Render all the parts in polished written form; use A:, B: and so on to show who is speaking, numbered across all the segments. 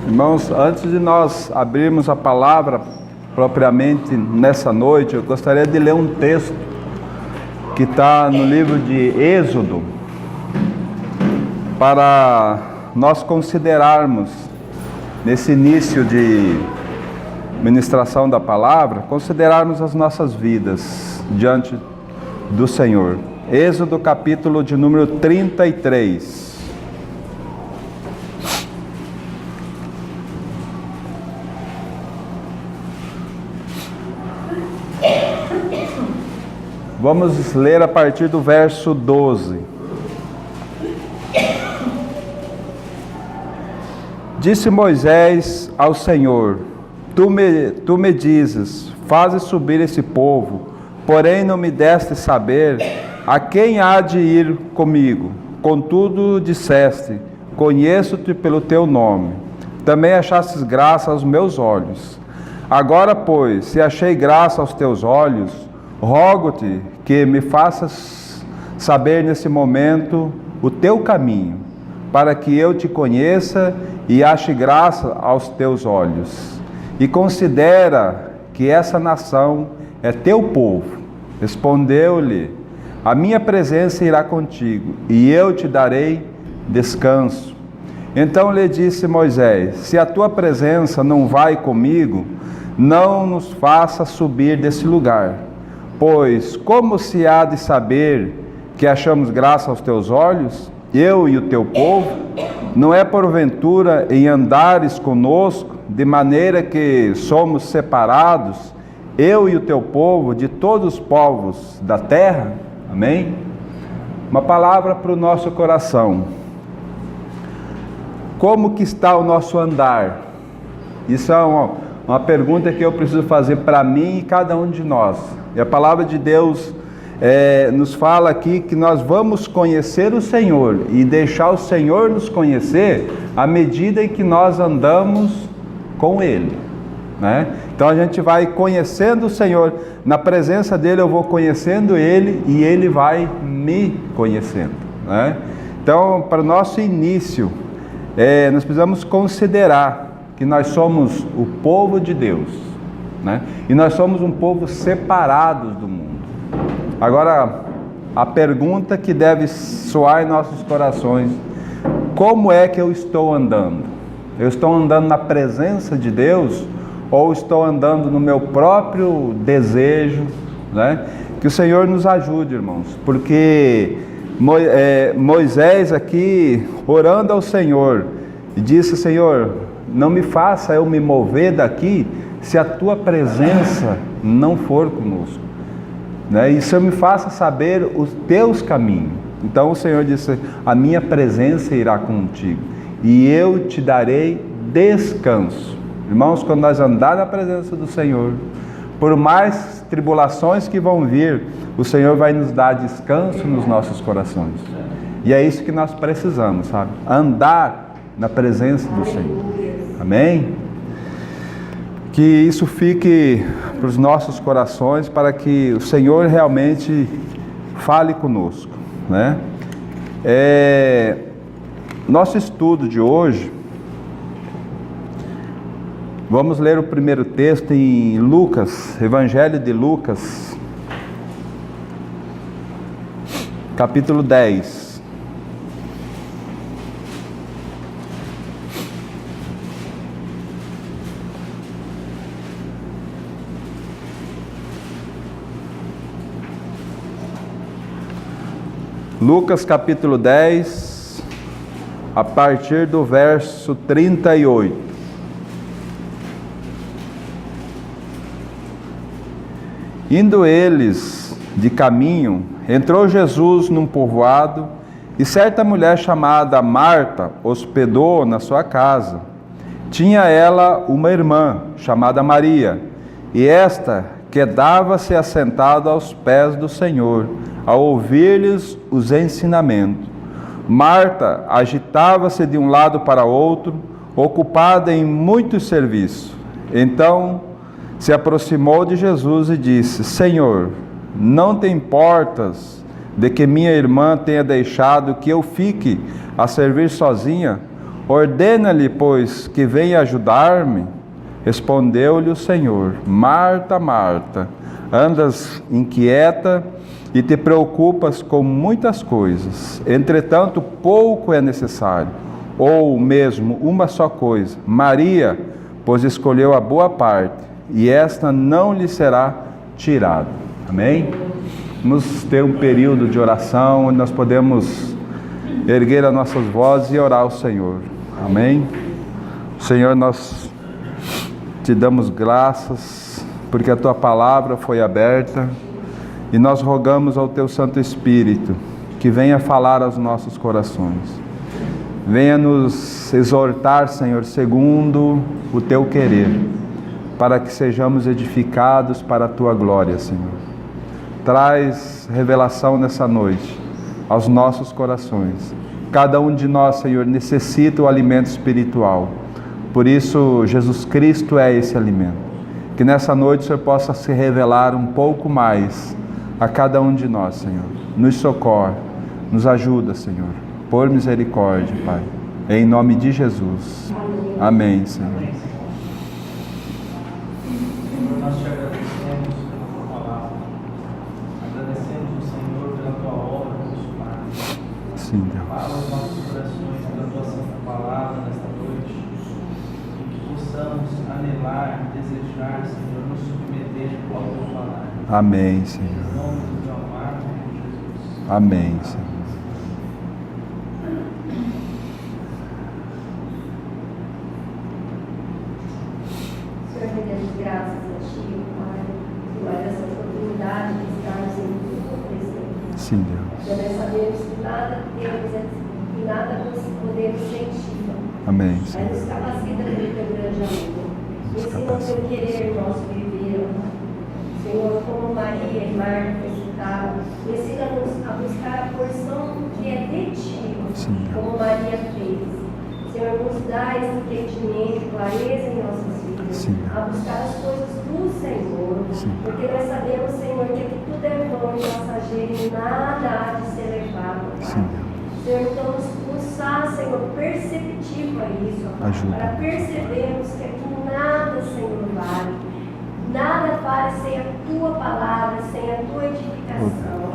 A: Irmãos, antes de nós abrirmos a palavra propriamente nessa noite, eu gostaria de ler um texto que está no livro de Êxodo, para nós considerarmos, nesse início de ministração da palavra, considerarmos as nossas vidas diante do Senhor. Êxodo capítulo de número 33. Vamos ler a partir do verso 12. Disse Moisés ao Senhor: Tu me dizes, faze subir esse povo, porém não me deste saber a quem há de ir comigo. Contudo disseste, conheço-te pelo teu nome. Também achastes graça aos meus olhos. Agora, pois, se achei graça aos teus olhos, rogo-te que me faças saber nesse momento o teu caminho, para que eu te conheça e ache graça aos teus olhos. E considera que essa nação é teu povo. Respondeu-lhe: a minha presença irá contigo, e eu te darei descanso. Então lhe disse Moisés: se a tua presença não vai comigo, não nos faça subir desse lugar. Pois como se há de saber que achamos graça aos teus olhos, eu e o teu povo? Não é porventura em andares conosco, de maneira que somos separados, eu e o teu povo, de todos os povos da terra? Amém? Uma palavra para o nosso coração. Como que está o nosso andar? Isso é uma pergunta que eu preciso fazer para mim e cada um de nós. E a palavra de Deus nos fala aqui que nós vamos conhecer o Senhor e deixar o Senhor nos conhecer à medida em que nós andamos com Ele, né? Então a gente vai conhecendo o Senhor, na presença dEle eu vou conhecendo Ele e Ele vai me conhecendo, né? Então, para o nosso início, nós precisamos considerar que nós somos o povo de Deus, né? E nós somos um povo separado do mundo. Agora, a pergunta que deve soar em nossos corações: como é que eu estou andando? Eu estou andando na presença de Deus ou estou andando no meu próprio desejo, né? Que o Senhor nos ajude, irmãos, porque Moisés aqui, orando ao Senhor, disse: Senhor, não me faça eu me mover daqui se a tua presença não for conosco, né? E se me faça saber os teus caminhos. Então o Senhor disse: a minha presença irá contigo e eu te darei descanso. Irmãos, quando nós andar na presença do Senhor, por mais tribulações que vão vir, o Senhor vai nos dar descanso nos nossos corações. E é isso que nós precisamos, sabe? Andar na presença do Senhor. Amém? Que isso fique para os nossos corações, para que o Senhor realmente fale conosco, né? Nosso estudo de hoje, vamos ler o primeiro texto em Lucas, Evangelho de Lucas, capítulo 10. Lucas capítulo 10, a partir do verso 38. Indo eles de caminho, entrou Jesus num povoado, e certa mulher chamada Marta hospedou na sua casa. Tinha ela uma irmã chamada Maria, e esta quedava-se assentada aos pés do Senhor, a ouvir-lhes os ensinamentos. Marta agitava-se de um lado para outro, ocupada em muitos serviços. Então se aproximou de Jesus e disse: Senhor, não te importas de que minha irmã tenha deixado que eu fique a servir sozinha? Ordena-lhe, pois, que venha ajudar-me. Respondeu-lhe o Senhor: Marta, Marta, andas inquieta e te preocupas com muitas coisas. Entretanto, pouco é necessário, ou mesmo uma só coisa. Maria, pois escolheu a boa parte, e esta não lhe será tirada. Amém? Vamos ter um período de oração onde nós podemos erguer as nossas vozes e orar ao Senhor. Amém? Senhor, nós te damos graças porque a tua palavra foi aberta e nós rogamos ao teu Santo Espírito que venha falar aos nossos corações. Venha nos exortar, Senhor, segundo o teu querer, para que sejamos edificados para a tua glória, Senhor. Traz revelação nessa noite aos nossos corações. Cada um de nós, Senhor, necessita o alimento espiritual. Por isso, Jesus Cristo é esse alimento. Que nessa noite o Senhor possa se revelar um pouco mais a cada um de nós, Senhor. Nos socorre, nos ajuda, Senhor. Por misericórdia, Pai. Em nome de Jesus. Amém, Senhor.
B: Nós te agradecemos pela tua palavra. Agradecemos o Senhor pela tua obra consumada.
A: Sim, Deus.
B: Fala aos nossos corações pela tua santa palavra nesta noite. E que possamos anelar, desejar, Senhor, nos submeter ao teu falar.
A: Amém, Senhor.
B: Em nome do teu amado Jesus.
A: Amém, Senhor.
C: Senhor, rendemos graças a Ti, Pai, por essa oportunidade de estarmos em Tua presença.
A: Sim, Deus.
C: Também sabemos que nada temos e nada podemos sentir.
A: Amém,
C: Mas
A: Senhor.
C: nos capacita pelo Teu grande amor. Ensina o Teu querer nosso viver, Pai. Senhor, como Maria e Marta estavam, ensina-nos a buscar a porção que é de Ti,
A: Sim.
C: como Maria fez. Senhor, nos dá esse entendimento, clareza em nossas vidas,
A: Sim.
C: a buscar as coisas do Senhor,
A: Sim.
C: porque nós sabemos, Senhor, que aqui tudo é vão e passageiro e nada há de ser levado, Pai.
A: Sim.
C: Senhor, então nos faz, Senhor, perceptivo a isso, Pai,
A: Ajuda.
C: para percebermos que aqui nada, Senhor, vale. Nada vale sem a Tua palavra, sem a Tua edificação.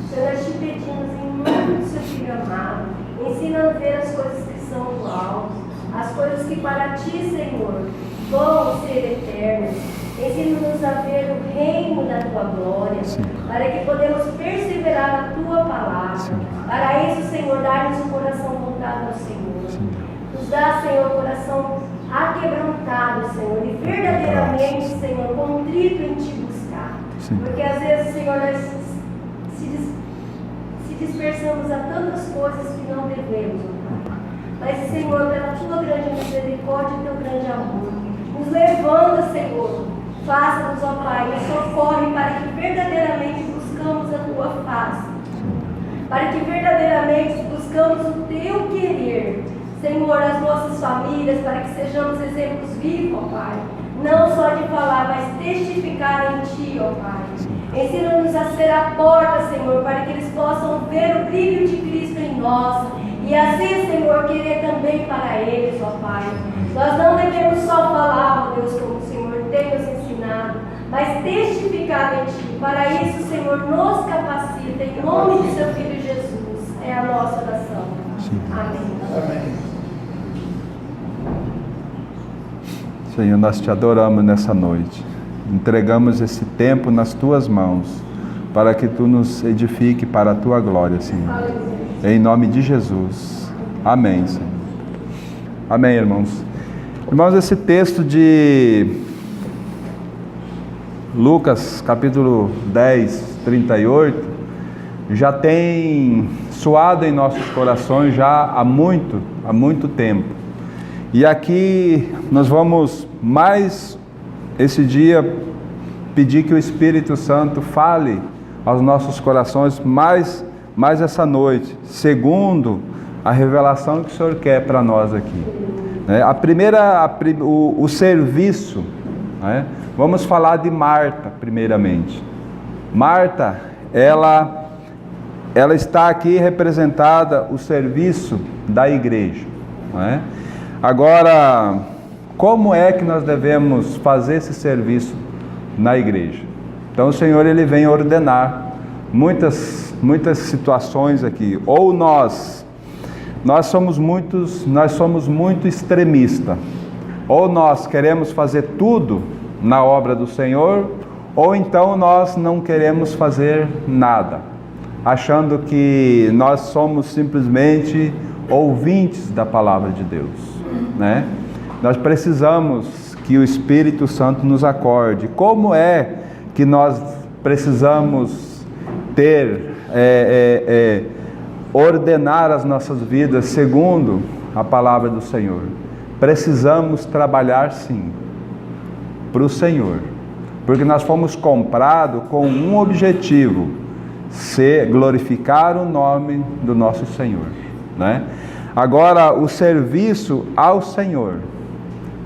C: Senhor, nós te pedimos em nome do Seu Filho amado, ensina a ver as coisas que são do alto, as coisas que para Ti, Senhor, vão ser eternas. Ensina-nos a ver o reino da Tua glória,
A: Sim.
C: para que podemos perseverar na Tua palavra.
A: Sim.
C: Para isso, Senhor, dá-nos um coração voltado ao Senhor.
A: Sim.
C: Nos dá, Senhor, coração aquebrantado, Senhor, e verdadeiramente, Senhor, contrito em Te buscar.
A: Sim.
C: Porque às vezes, Senhor, nós se dispersamos a tantas coisas que não devemos, Pai. Mas, Senhor, pela Tua grande misericórdia e Teu grande amor, nos levanta, Senhor. Faça-nos, ó Pai, nos socorre para que verdadeiramente buscamos a Tua face. Para que verdadeiramente buscamos o Teu querer. Senhor, as nossas famílias, para que sejamos exemplos vivos, ó Pai. Não só de falar, mas testificar em Ti, ó Pai. Ensina-nos a ser a porta, Senhor, para que eles possam ver o brilho de Cristo em nós. E assim, Senhor, querer também para eles, ó Pai. Nós não devemos só falar, ó Deus, como o Senhor tem nos ensinado, mas testificar em Ti. Para isso, Senhor, nos capacita, em nome de Seu Filho Jesus. É a nossa oração. Amém.
B: Amém.
A: Senhor, nós Te adoramos nessa noite. Entregamos esse tempo nas Tuas mãos, para que Tu nos edifique para a Tua glória, Senhor. Em nome de Jesus. Amém, Senhor. Amém, irmãos. Irmãos, esse texto de Lucas, capítulo 10, 38, já tem soado em nossos corações já há muito tempo. E aqui nós vamos mais esse dia pedir que o Espírito Santo fale aos nossos corações mais essa noite, segundo a revelação que o Senhor quer para nós aqui. O serviço, né? Vamos falar de Marta primeiramente. Marta, ela está aqui representada o serviço da igreja, né? Agora, como é que nós devemos fazer esse serviço na igreja? Então o Senhor ele vem ordenar muitas situações aqui. Ou nós somos muito extremistas. Ou nós queremos fazer tudo na obra do Senhor, ou então nós não queremos fazer nada, achando que nós somos simplesmente ouvintes da palavra de Deus, né? Nós precisamos que o Espírito Santo nos acorde. Como é que nós precisamos ordenar as nossas vidas segundo a palavra do Senhor? Precisamos trabalhar sim, para o Senhor, porque nós fomos comprados com um objetivo, glorificar o nome do nosso Senhor, né? Agora, o serviço ao Senhor,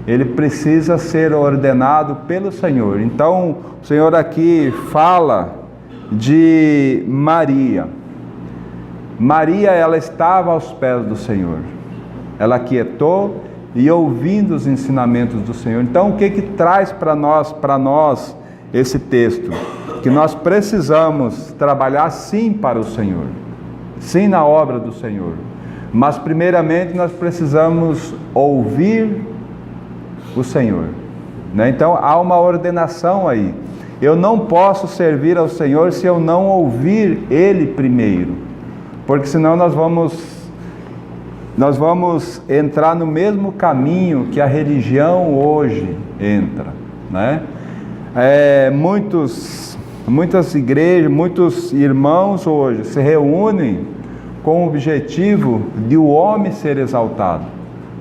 A: ele precisa ser ordenado pelo Senhor. Então, o Senhor aqui fala de Maria. Maria, ela estava aos pés do Senhor. Ela quietou e ouvindo os ensinamentos do Senhor. Então, o que traz para nós esse texto? Que nós precisamos trabalhar sim para o Senhor, sim na obra do Senhor. Mas primeiramente nós precisamos ouvir o Senhor, né? Então há uma ordenação aí. Eu não posso servir ao Senhor se eu não ouvir Ele primeiro, porque senão nós vamos entrar no mesmo caminho que a religião hoje entra, né? Muitas igrejas, muitos irmãos hoje se reúnem com o objetivo de o homem ser exaltado.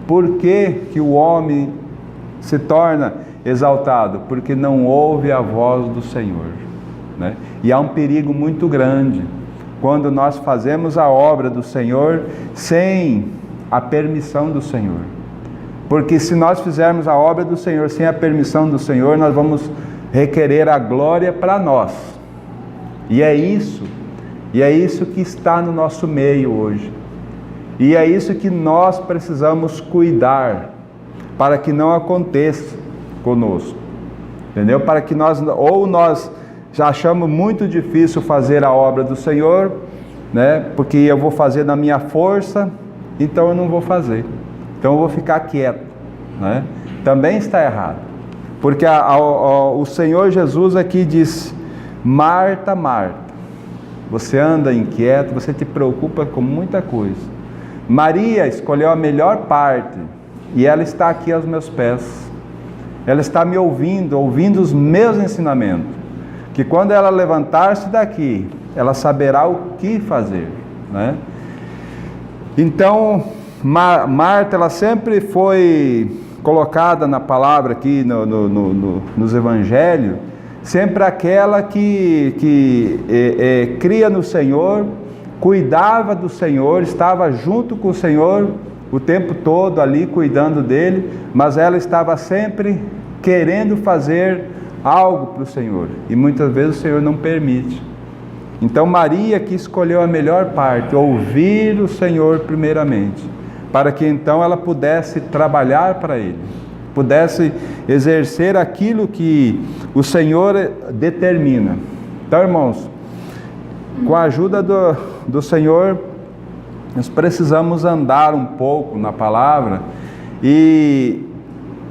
A: Por que o homem se torna exaltado? Porque não ouve a voz do Senhor, né? E há um perigo muito grande quando nós fazemos a obra do Senhor sem a permissão do Senhor. Porque se nós fizermos a obra do Senhor sem a permissão do Senhor, nós vamos requerer a glória para nós. E é isso que está no nosso meio hoje. E é isso que nós precisamos cuidar, para que não aconteça conosco. Entendeu? Para que nós já achamos muito difícil fazer a obra do Senhor, né? Porque eu vou fazer na minha força, então eu não vou fazer. Então eu vou ficar quieto, né? Também está errado. Porque o Senhor Jesus aqui diz: Marta, Marta, você anda inquieto, você te preocupa com muita coisa. Maria escolheu a melhor parte, e ela está aqui aos meus pés. Ela está me ouvindo os meus ensinamentos. Que quando ela levantar-se daqui, ela saberá o que fazer, né? Então, Marta, ela sempre foi colocada na palavra aqui nos evangelhos, sempre aquela que cria no Senhor, cuidava do Senhor, estava junto com o Senhor o tempo todo ali cuidando dele, mas ela estava sempre querendo fazer algo para o Senhor, e muitas vezes o Senhor não permite. Então Maria que escolheu a melhor parte, ouvir o Senhor primeiramente, para que então ela pudesse trabalhar para Ele, pudesse exercer aquilo que o Senhor determina. Então, irmãos, com a ajuda do Senhor, nós precisamos andar um pouco na palavra, e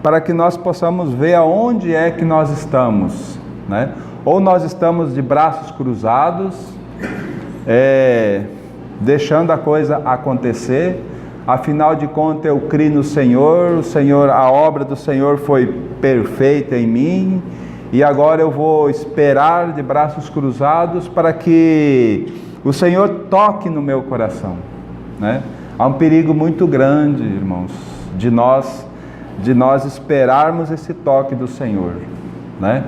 A: para que nós possamos ver aonde é que nós estamos, né? Ou nós estamos de braços cruzados, deixando a coisa acontecer. Afinal de contas, eu criei no Senhor, a obra do Senhor foi perfeita em mim, e agora eu vou esperar de braços cruzados para que o Senhor toque no meu coração, né? Há um perigo muito grande, irmãos, de nós esperarmos esse toque do Senhor, né?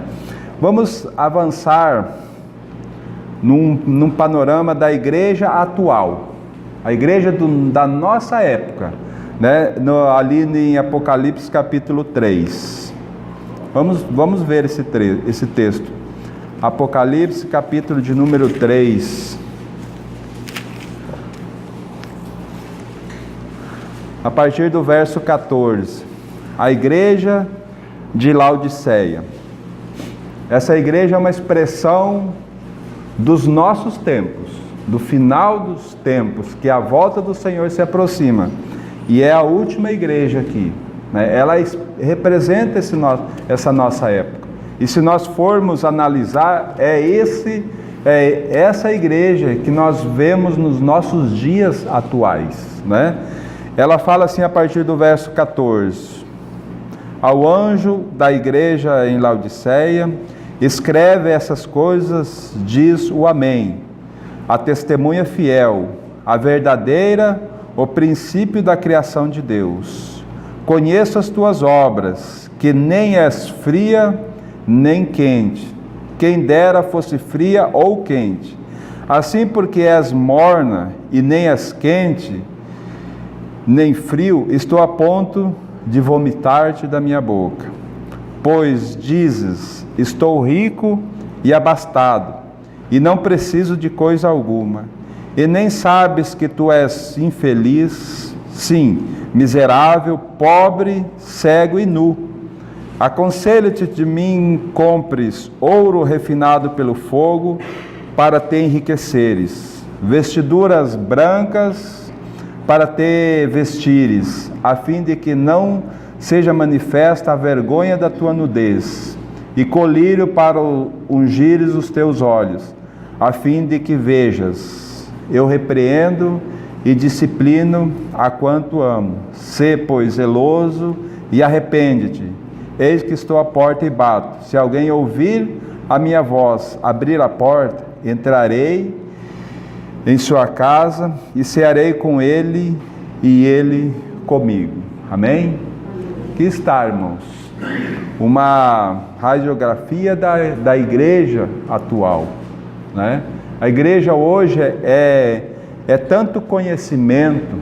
A: Vamos avançar num panorama da igreja atual, a igreja da nossa época, né? Ali em Apocalipse capítulo 3. Vamos ver esse texto. Apocalipse capítulo de número 3. a partir do verso 14. A igreja de Laodiceia. Essa igreja é uma expressão dos nossos tempos, do final dos tempos, que a volta do Senhor se aproxima. E é a última igreja aqui, né? Ela representa essa nossa época. E se nós formos analisar, é essa igreja que nós vemos nos nossos dias atuais, né? Ela fala assim a partir do verso 14: ao anjo da igreja em Laodiceia, escreve essas coisas, diz o Amém, a testemunha fiel, a verdadeira, o princípio da criação de Deus. Conheço as tuas obras, que nem és fria, nem quente. Quem dera fosse fria ou quente. Assim, porque és morna e nem és quente, nem frio, estou a ponto de vomitar-te da minha boca. Pois dizes, estou rico e abastado, e não preciso de coisa alguma. E nem sabes que tu és infeliz, sim, miserável, pobre, cego e nu. Aconselho-te de mim, compres ouro refinado pelo fogo, para te enriqueceres, vestiduras brancas para te vestires, a fim de que não seja manifesta a vergonha da tua nudez, e colírio para ungires os teus olhos, a fim de que vejas. Eu repreendo e disciplino a quanto amo. Sê, pois, zeloso e arrepende-te. Eis que estou à porta e bato. Se alguém ouvir a minha voz, abrir a porta, entrarei em sua casa e cearei com ele e ele comigo. Amém? Aqui está, irmãos, uma radiografia da igreja atual, né? A igreja hoje é tanto conhecimento,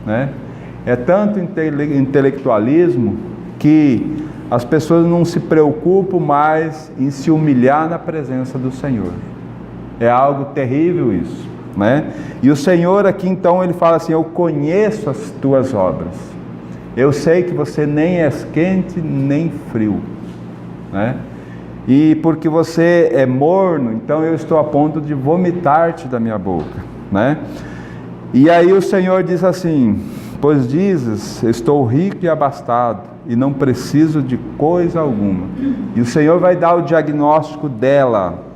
A: né? É tanto intelectualismo, que as pessoas não se preocupam mais em se humilhar na presença do Senhor. É algo terrível isso, né? E o Senhor aqui então ele fala assim: eu conheço as tuas obras, eu sei que você nem és quente nem frio, né? E porque você é morno, então eu estou a ponto de vomitar-te da minha boca, né? E aí o Senhor diz assim: pois dizes, estou rico e abastado, e não preciso de coisa alguma. E o Senhor vai dar o diagnóstico dela.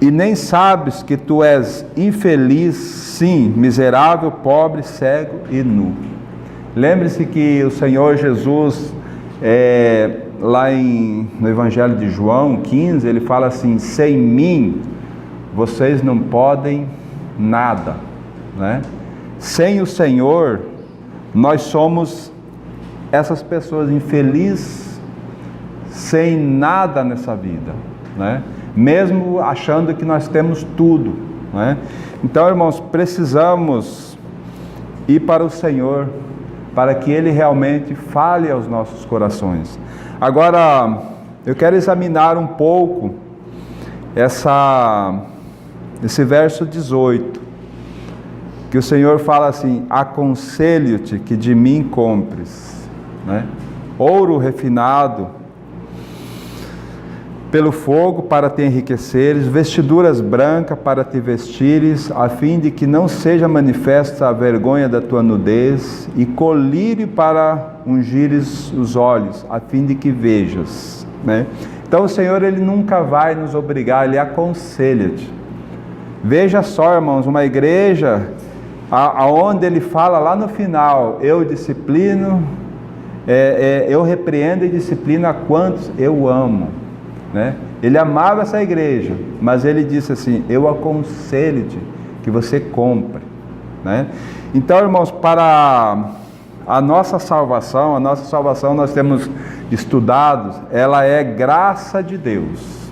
A: E nem sabes que tu és infeliz, sim, miserável, pobre, cego e nu. Lembre-se que o Senhor Jesus, lá no Evangelho de João 15, ele fala assim: sem mim vocês não podem nada, né? Sem o Senhor, nós somos essas pessoas infelizes, sem nada nessa vida, né? Mesmo achando que nós temos tudo, né? Então, irmãos, precisamos ir para o Senhor, para que Ele realmente fale aos nossos corações. Agora, eu quero examinar um pouco esse verso 18, que o Senhor fala assim: aconselho-te que de mim compres, né? Ouro refinado pelo fogo para te enriqueceres, vestiduras brancas para te vestires, a fim de que não seja manifesta a vergonha da tua nudez, e colírio para ungires os olhos, a fim de que vejas, né? Então o Senhor, Ele nunca vai nos obrigar, Ele aconselha-te. Veja só, irmãos, uma igreja aonde Ele fala lá no final: eu disciplino, eu repreendo e disciplino a quantos eu amo, né? Ele amava essa igreja, mas Ele disse assim: eu aconselho-te que você compre, né? Então, irmãos, para a nossa salvação nós temos estudado, ela é graça de Deus.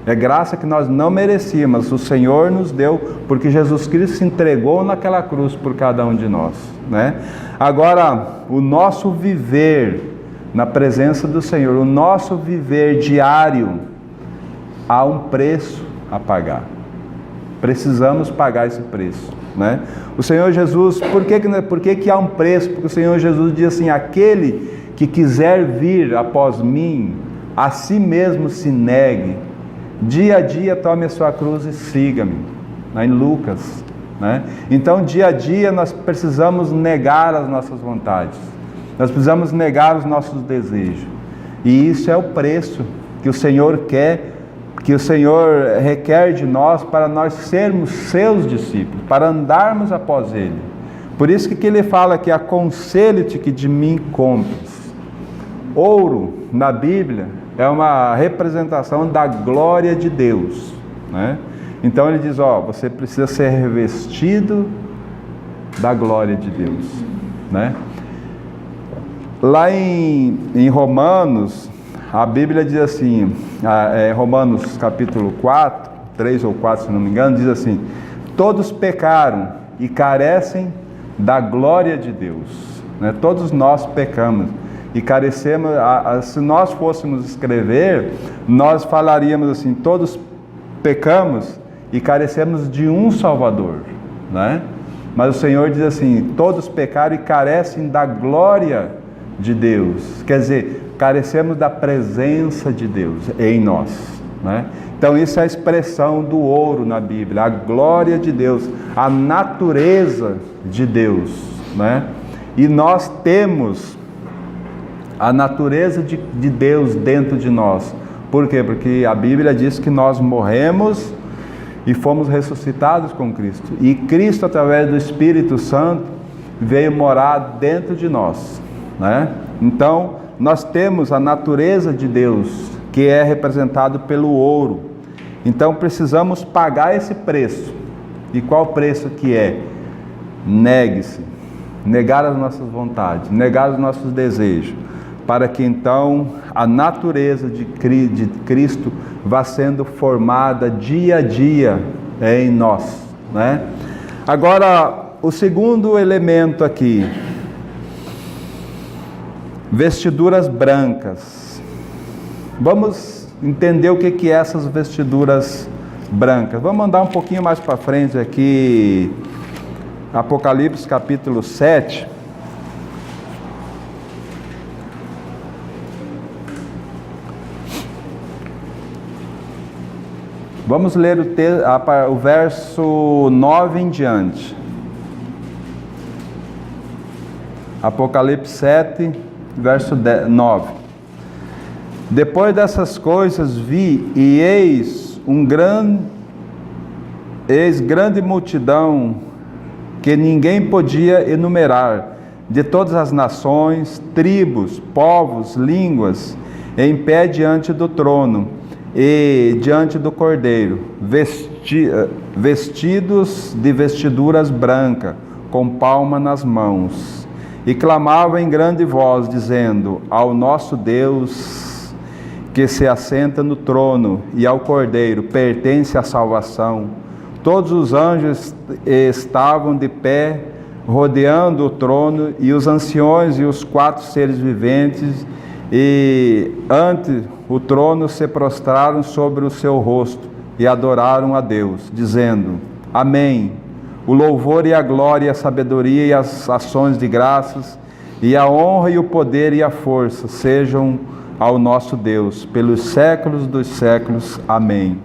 A: É graça que nós não merecíamos, o Senhor nos deu, porque Jesus Cristo se entregou naquela cruz por cada um de nós, né? Agora, o nosso viver na presença do Senhor, o nosso viver diário, há um preço a pagar. Precisamos pagar esse preço, né? O Senhor Jesus, por que há um preço? Porque o Senhor Jesus diz assim: aquele que quiser vir após mim, a si mesmo se negue, dia a dia tome a sua cruz e siga-me, né? Em Lucas, né? Então dia a dia nós precisamos negar as nossas vontades, nós precisamos negar os nossos desejos, e isso é o preço que o Senhor quer, que o Senhor requer de nós para nós sermos seus discípulos, para andarmos após Ele. Por isso que Ele fala que aconselho-te que de mim compres. Ouro, na Bíblia, é uma representação da glória de Deus, né? Então Ele diz, você precisa ser revestido da glória de Deus, né? Lá em Romanos, a Bíblia diz assim, Romanos capítulo 4, 3 ou 4 se não me engano, diz assim: todos pecaram e carecem da glória de Deus, né? Todos nós pecamos e carecemos, se nós fôssemos escrever, nós falaríamos assim: todos pecamos e carecemos de um Salvador, né? Mas o Senhor diz assim: todos pecaram e carecem da glória de Deus, quer dizer, carecemos da presença de Deus em nós, né? Então isso é a expressão do ouro na Bíblia, a glória de Deus, a natureza de Deus, né? E nós temos a natureza de Deus dentro de nós. Por quê? Porque a Bíblia diz que nós morremos e fomos ressuscitados com Cristo, e Cristo, através do Espírito Santo, veio morar dentro de nós, né? Então nós temos a natureza de Deus, que é representado pelo ouro. Então precisamos pagar esse preço. E qual preço que é? Negue-se, negar as nossas vontades, negar os nossos desejos, para que então a natureza de Cristo vá sendo formada dia a dia em nós, né? Agora, o segundo elemento aqui: vestiduras brancas. Vamos entender o que é essas vestiduras brancas. Vamos andar um pouquinho mais para frente aqui, Apocalipse capítulo 7. Vamos ler o verso 9 em diante. Apocalipse 7, verso 9. Depois dessas coisas vi, e eis grande multidão que ninguém podia enumerar, de todas as nações, tribos, povos, línguas, em pé diante do trono e diante do Cordeiro, vestidos de vestiduras brancas, com palma nas mãos, e clamavam em grande voz, dizendo: ao nosso Deus, que se assenta no trono, e ao Cordeiro pertence a salvação. Todos os anjos estavam de pé, rodeando o trono, e os anciões e os 4 seres viventes, e ante o trono se prostraram sobre o seu rosto, e adoraram a Deus, dizendo: Amém. O louvor e a glória, a sabedoria e as ações de graças, e a honra e o poder e a força sejam ao nosso Deus, pelos séculos dos séculos. Amém.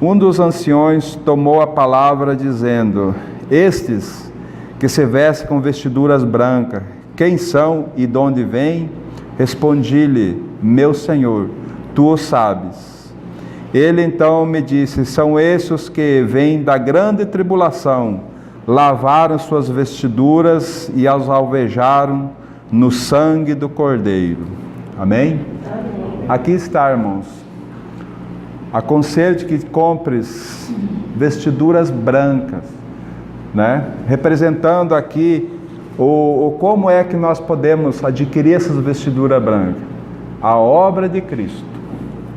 A: Um dos anciões tomou a palavra, dizendo: estes que se vestem com vestiduras brancas, quem são e de onde vêm? Respondi-lhe: meu Senhor, tu o sabes. Ele então me disse: são esses os que vêm da grande tribulação, lavaram suas vestiduras e as alvejaram no sangue do Cordeiro. Amém? Amém. Aqui está, irmãos. Aconselho-te que compres vestiduras brancas, né? Representando aqui como é que nós podemos adquirir essas vestiduras brancas. A obra de Cristo.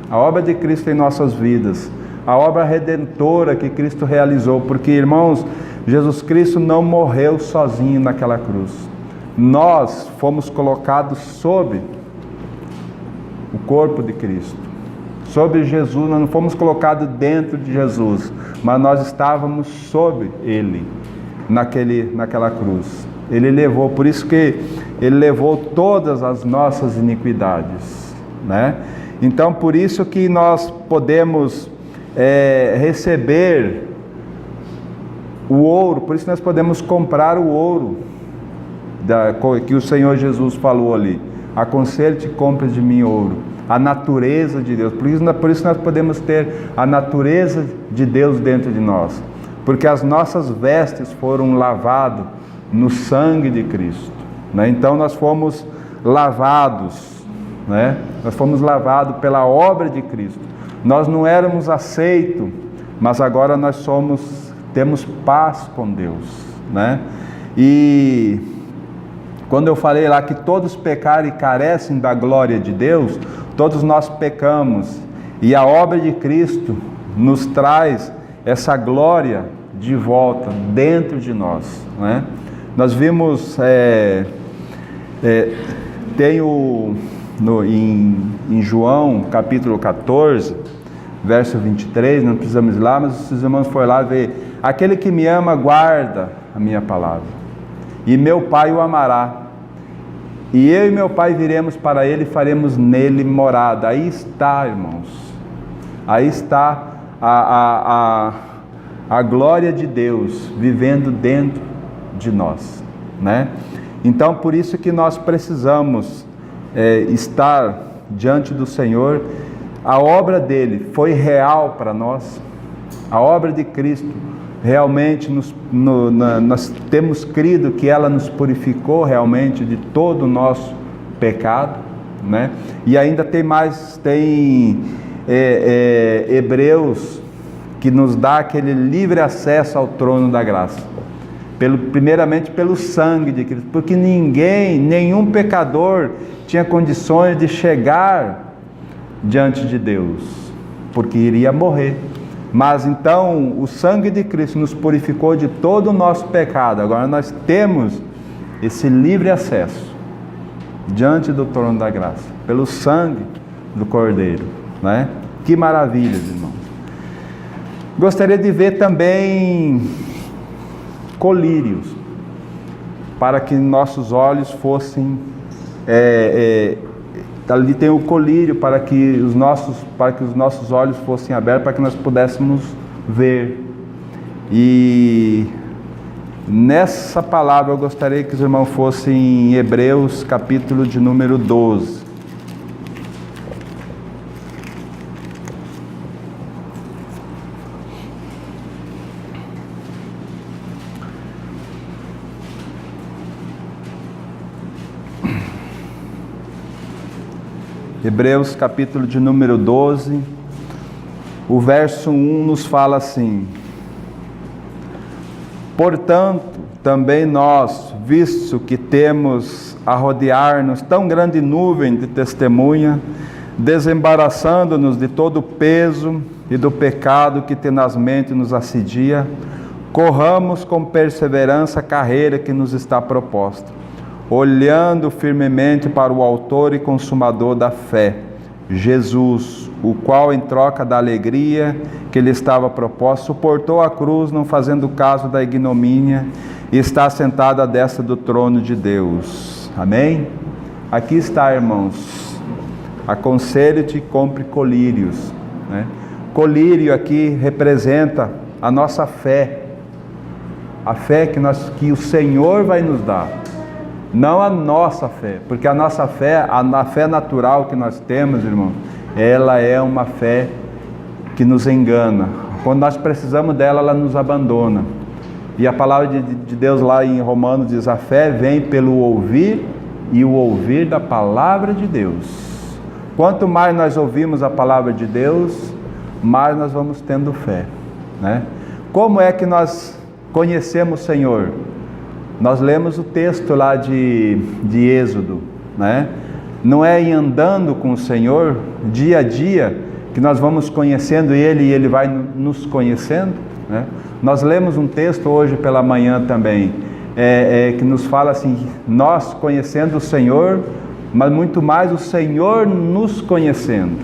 A: A obra de Cristo em nossas vidas. A obra redentora que Cristo realizou. Porque, irmãos, Jesus Cristo não morreu sozinho naquela cruz. Nós fomos colocados sob o corpo de Cristo, sobre Jesus. Nós não fomos colocados dentro de Jesus, mas nós estávamos sob Ele. naquela cruz. Ele levou, por isso que ele levou todas as nossas iniquidades, né? Então, por isso que nós podemos receber o ouro, por isso nós podemos comprar o ouro que o Senhor Jesus falou ali. Aconselho-te, compra de mim ouro. A natureza de Deus. Por isso nós podemos ter a natureza de Deus dentro de nós. Porque as nossas vestes foram lavadas no sangue de Cristo, né? Então nós fomos lavados, né? Nós fomos lavados pela obra de Cristo. Nós não éramos aceitos, mas agora nós temos paz com Deus, né? E quando eu falei lá que todos pecaram e carecem da glória de Deus, todos nós pecamos, e a obra de Cristo nos traz essa glória de volta dentro de nós, né? Nós vimos, em João capítulo 14, verso 23, não precisamos ir lá, mas os irmãos foram lá ver: aquele que me ama guarda a minha palavra, e meu Pai o amará, e eu e meu Pai viremos para ele e faremos nele morada. Aí está, irmãos, aí está a glória de Deus vivendo dentro de nós, né? Então, por isso que nós precisamos estar diante do Senhor. A obra dele foi real para nós, a obra de Cristo realmente nós temos crido que ela nos purificou realmente de todo o nosso pecado, né? E ainda tem Hebreus, que nos dá aquele livre acesso ao trono da graça, primeiramente pelo sangue de Cristo, porque nenhum pecador tinha condições de chegar diante de Deus, porque iria morrer. Mas então o sangue de Cristo nos purificou de todo o nosso pecado. Agora nós temos esse livre acesso diante do trono da graça, pelo sangue do Cordeiro, né? Que maravilha, irmãos. Gostaria de ver também colírios, para que nossos olhos fossem ali tem o colírio para que os nossos olhos fossem abertos, para que nós pudéssemos ver. E nessa palavra eu gostaria que os irmãos fossem em Hebreus capítulo de número 12. Hebreus capítulo de número 12, o verso 1 nos fala assim: portanto, também nós, visto que temos a rodear-nos tão grande nuvem de testemunha, desembaraçando-nos de todo o peso e do pecado que tenazmente nos assedia, corramos com perseverança a carreira que nos está proposta, olhando firmemente para o autor e consumador da fé, Jesus, o qual, em troca da alegria que lhe estava proposta, suportou a cruz, não fazendo caso da ignomínia, e está sentado à destra do trono de Deus. Amém? Aqui está, irmãos. Aconselho-te e compre colírios, né? Colírio aqui representa a nossa fé, a fé que o Senhor vai nos dar. Não a nossa fé, porque a nossa fé, a fé natural que nós temos, irmão, ela é uma fé que nos engana. Quando nós precisamos dela, ela nos abandona. E a palavra de Deus lá em Romanos diz: a fé vem pelo ouvir, e o ouvir da palavra de Deus. Quanto mais nós ouvimos a palavra de Deus, mais nós vamos tendo fé, né? Como é que nós conhecemos o Senhor? Nós lemos o texto lá de Êxodo, né? Não é em andando com o Senhor, dia a dia, que nós vamos conhecendo Ele e Ele vai nos conhecendo, né? Nós lemos um texto hoje pela manhã também, que nos fala assim: nós conhecendo o Senhor, mas muito mais o Senhor nos conhecendo.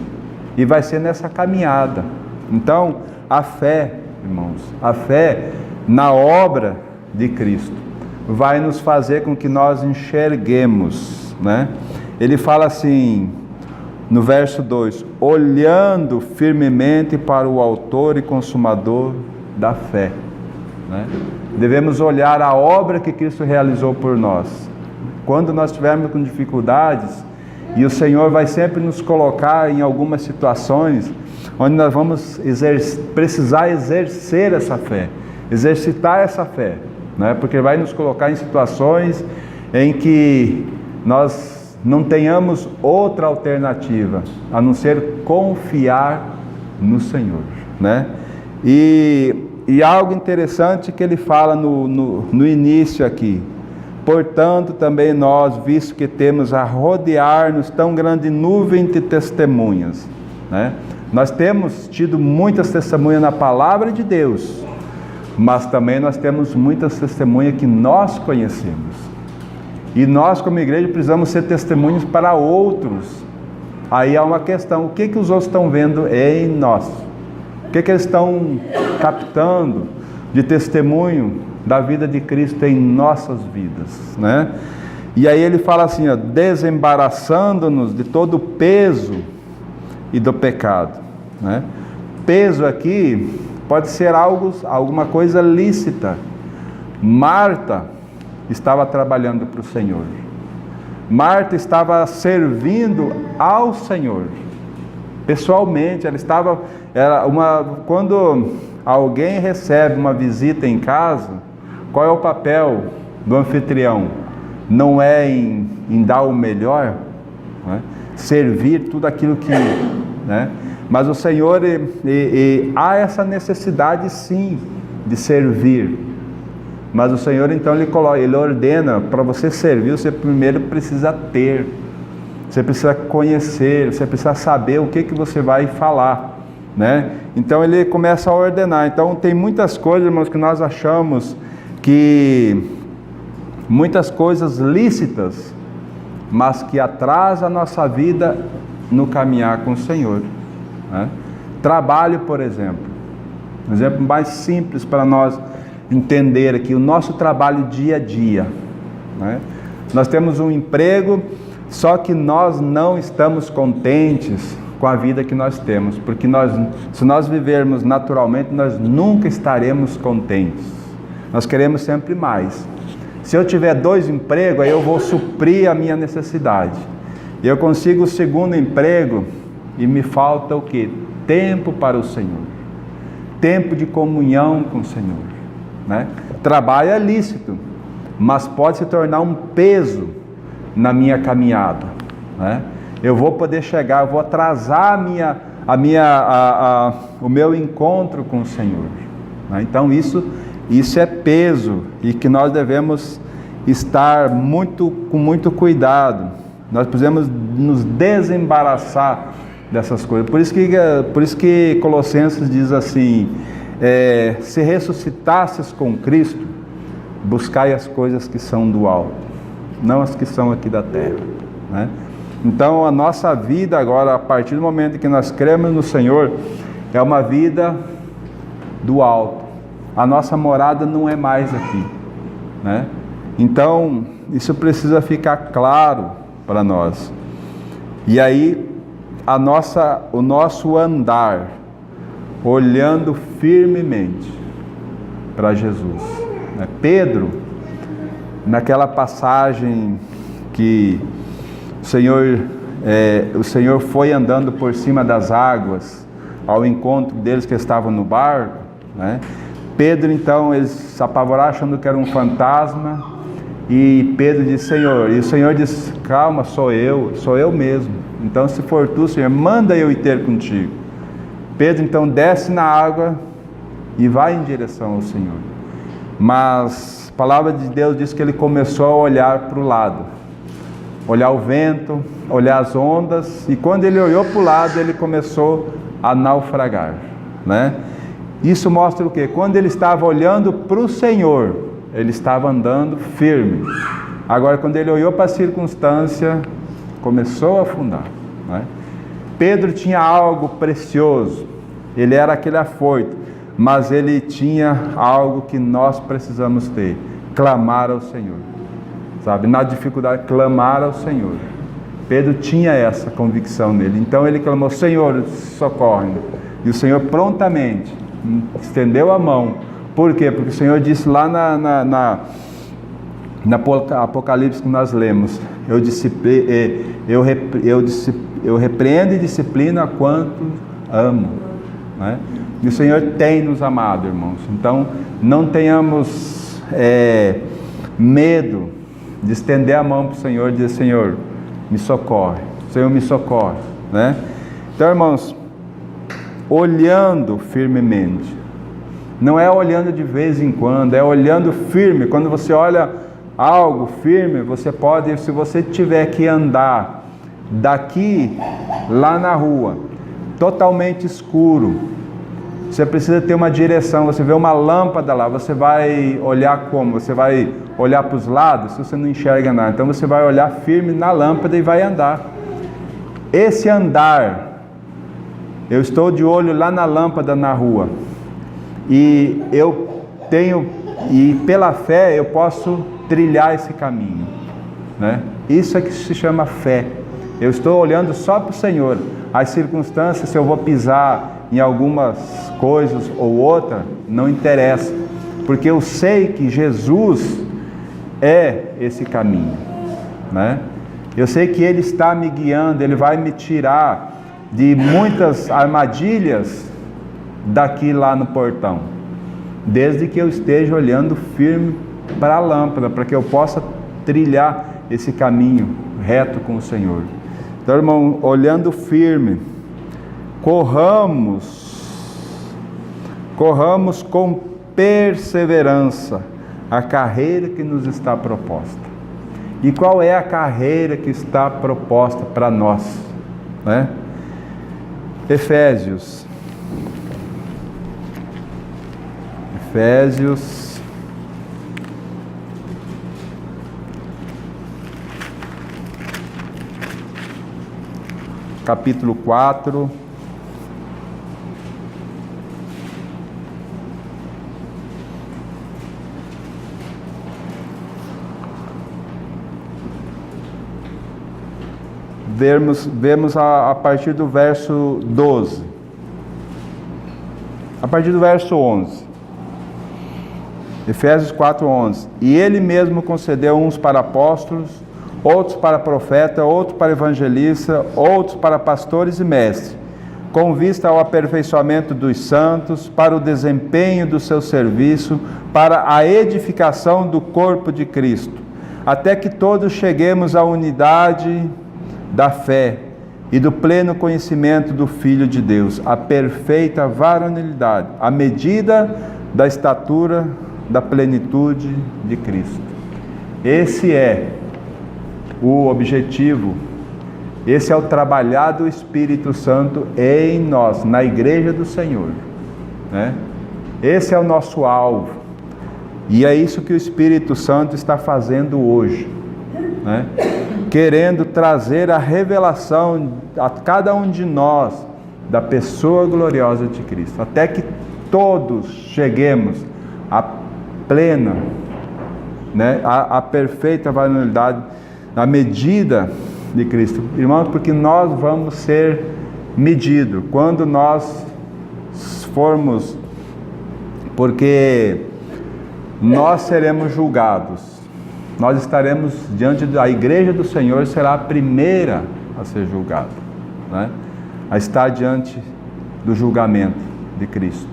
A: E vai ser nessa caminhada. Então, a fé, irmãos, a fé na obra de Cristo. Vai nos fazer com que nós enxerguemos, né? Ele fala assim, no verso 2, olhando firmemente para o autor e consumador da fé, né? Devemos olhar a obra que Cristo realizou por nós. Quando nós estivermos com dificuldades, e o Senhor vai sempre nos colocar em algumas situações onde nós vamos precisar exercer essa fé, exercitar essa fé, né? Porque vai nos colocar em situações em que nós não tenhamos outra alternativa a não ser confiar no Senhor, né? E algo interessante que ele fala no início aqui: portanto também nós, visto que temos a rodear-nos tão grande nuvem de testemunhas, né? Nós temos tido muitas testemunhas na palavra de Deus, mas também nós temos muitas testemunhas que nós conhecemos. E nós, como igreja, precisamos ser testemunhos para outros. Aí há uma questão: o que os outros estão vendo em nós? O que eles estão captando de testemunho da vida de Cristo em nossas vidas, né? E aí ele fala assim, ó, desembaraçando-nos de todo o peso e do pecado, né? Peso aqui pode ser alguma coisa lícita. Marta estava trabalhando para o Senhor. Marta estava servindo ao Senhor. Pessoalmente, quando alguém recebe uma visita em casa, qual é o papel do anfitrião? Não é em dar o melhor, né? Servir tudo aquilo que, né? Mas o Senhor, há essa necessidade sim de servir. Mas o Senhor então ele ordena, para você servir, você primeiro precisa ter. Você precisa conhecer, você precisa saber o que você vai falar, né? Então ele começa a ordenar. Então tem muitas coisas, irmãos, que nós achamos que muitas coisas lícitas, mas que atrasam a nossa vida no caminhar com o Senhor, né? Trabalho, por exemplo. Um exemplo mais simples para nós entender aqui, o nosso trabalho dia a dia, né? Nós temos um emprego, só que nós não estamos contentes com a vida que nós temos, porque se nós vivermos naturalmente, nós nunca estaremos contentes. Nós queremos sempre mais. Se eu tiver 2 empregos, aí eu vou suprir a minha necessidade. Eu consigo o 2º emprego e me falta o quê? Tempo para o Senhor. Tempo de comunhão com o Senhor, né? Trabalho é lícito, mas pode se tornar um peso na minha caminhada, né? Eu vou poder chegar, eu vou atrasar o meu encontro com o Senhor, né? Então isso é peso, e que nós devemos estar com muito cuidado. Nós precisamos nos desembaraçar dessas coisas. Por isso que Colossenses diz assim, se ressuscitasses com Cristo, buscai as coisas que são do alto, não as que são aqui da terra, né? Então a nossa vida agora, a partir do momento que nós cremos no Senhor, é uma vida do alto. A nossa morada não é mais aqui, né? Então isso precisa ficar claro para nós. E aí o nosso andar olhando firmemente para Jesus, né? Pedro, naquela passagem que o Senhor foi andando por cima das águas ao encontro deles que estavam no barco, né? Pedro então, eles se apavoraram achando que era um fantasma, e Pedro disse, Senhor, e o Senhor disse, calma, sou eu mesmo. Então se for tu, Senhor, manda eu ir ter contigo. Pedro então desce na água e vai em direção ao Senhor. Mas a palavra de Deus diz que ele começou a olhar para o lado, olhar o vento, olhar as ondas, e quando ele olhou para o lado, ele começou a naufragar, né? Isso mostra o quê? Quando ele estava olhando para o Senhor, ele estava andando firme. Agora, quando ele olhou para a circunstância, começou a afundar, né? Pedro tinha algo precioso, ele era aquele afoito, mas ele tinha algo que nós precisamos ter: clamar ao Senhor, sabe? Na dificuldade, clamar ao Senhor. Pedro tinha essa convicção nele, então ele clamou: Senhor, socorre-me. E o Senhor prontamente estendeu a mão. Por quê? Porque o Senhor disse lá na Apocalipse que nós lemos: eu repreendo e disciplino a quantos amo, né? E o Senhor tem nos amado, irmãos. Então não tenhamos medo de estender a mão para o Senhor e dizer: Senhor, me socorre, Senhor, me socorre, né? Então, irmãos, olhando firmemente, não é olhando de vez em quando, é olhando firme. Quando você olha algo firme, você pode, se você tiver que andar daqui lá na rua, totalmente escuro, você precisa ter uma direção. Você vê uma lâmpada lá, você vai olhar como? Você vai olhar para os lados? Se você não enxerga nada, então você vai olhar firme na lâmpada e vai andar. Esse andar, eu estou de olho lá na lâmpada na rua, e pela fé eu posso trilhar esse caminho, né? Isso é que se chama fé. Eu estou olhando só para o Senhor. As circunstâncias, se eu vou pisar em algumas coisas ou outra, não interessa, porque eu sei que Jesus é esse caminho, né? Eu sei que Ele está me guiando, Ele vai me tirar de muitas armadilhas daqui lá no portão, desde que eu esteja olhando firme para a lâmpada, para que eu possa trilhar esse caminho reto com o Senhor. Então, irmão, olhando firme, corramos com perseverança a carreira que nos está proposta. E qual é a carreira que está proposta para nós, né? Efésios capítulo 4, vemos a partir do verso 12, a partir do verso 11. Efésios 4:11. E Ele mesmo concedeu uns para apóstolos, outros para profeta, outros para evangelista, outros para pastores e mestres, com vista ao aperfeiçoamento dos santos, para o desempenho do seu serviço, para a edificação do corpo de Cristo, até que todos cheguemos à unidade da fé e do pleno conhecimento do Filho de Deus, a perfeita varonilidade, à medida da estatura da plenitude de Cristo. Esse é o objetivo, esse é o trabalhar do Espírito Santo em nós, na igreja do Senhor, né? Esse é o nosso alvo, e é isso que o Espírito Santo está fazendo hoje, né? Querendo trazer a revelação a cada um de nós da pessoa gloriosa de Cristo, até que todos cheguemos à plena, né, a perfeita varonilidade, na medida de Cristo. Irmãos, porque nós vamos ser medidos quando nós formos, porque nós seremos julgados. Nós estaremos diante da igreja do Senhor, será a primeira a ser julgada, né? A estar diante do julgamento de Cristo,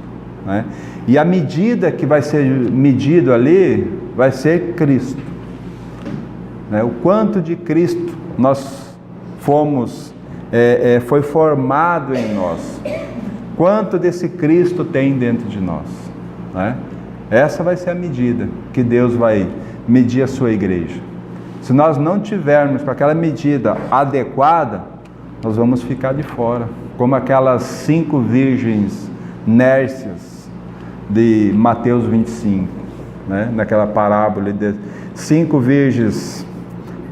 A: né? E a medida que vai ser medido ali vai ser Cristo, né? O quanto de Cristo nós fomos, foi formado em nós, quanto desse Cristo tem dentro de nós, né? Essa vai ser a medida que Deus vai medir a sua igreja. Se nós não tivermos com aquela medida adequada, nós vamos ficar de fora, como aquelas 5 virgens nércias de Mateus 25, né? Naquela parábola de 5 virgens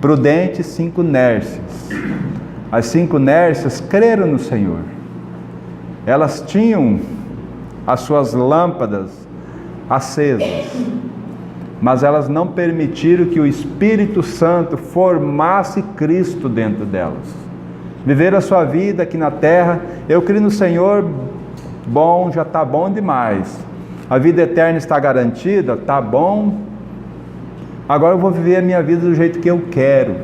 A: prudentes, 5 nércias. As 5 nércias creram no Senhor. Elas tinham as suas lâmpadas acesas, mas elas não permitiram que o Espírito Santo formasse Cristo dentro delas. Viveram a sua vida aqui na terra, eu creio no Senhor, bom, já está bom demais. A vida eterna está garantida, está bom. Agora eu vou viver a minha vida do jeito que eu quero